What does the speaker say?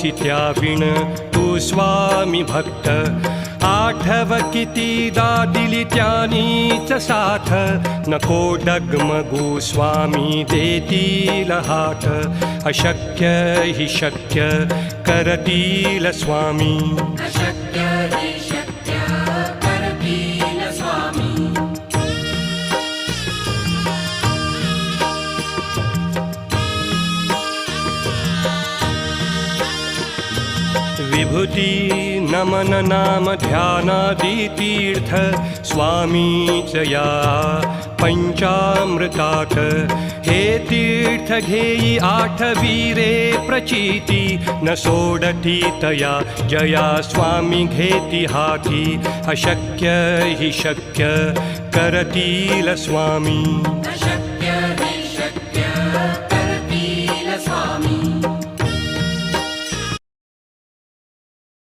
चित्याविण तू स्वामी भक्त आठव कितीदा दिली त्यानीच साथ नको डगमगू स्वामी देतील हात अशक्य हि शक्य करतील स्वामी अशक्य हि शक्य करतील स्वामी विभूती नमन नाम ध्यानादि तीर्थ स्वामीच या पंचामृतात हे तीर्थ घेई आठवीरे प्रचिती न सोडती तया जया स्वामी घेती हाती अशक्य हि शक्य करतील स्वामी अशक्य